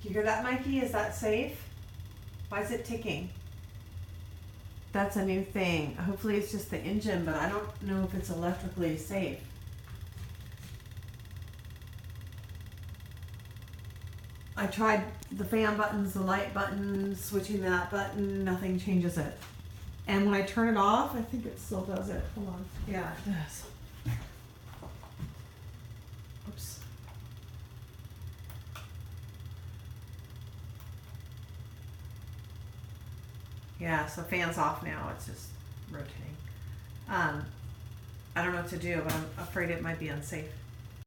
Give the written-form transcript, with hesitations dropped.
Do you hear that, Mikey? Is that safe? Why is it ticking? That's a new thing. Hopefully it's just the engine, but I don't know if it's electrically safe. I tried the fan buttons, the light button, switching that button, nothing changes it. And when I turn it off, I think it still does it. Hold on. Yeah, it does. Oops. Yeah, so fan's off now. It's just rotating. I don't know what to do, but I'm afraid it might be unsafe.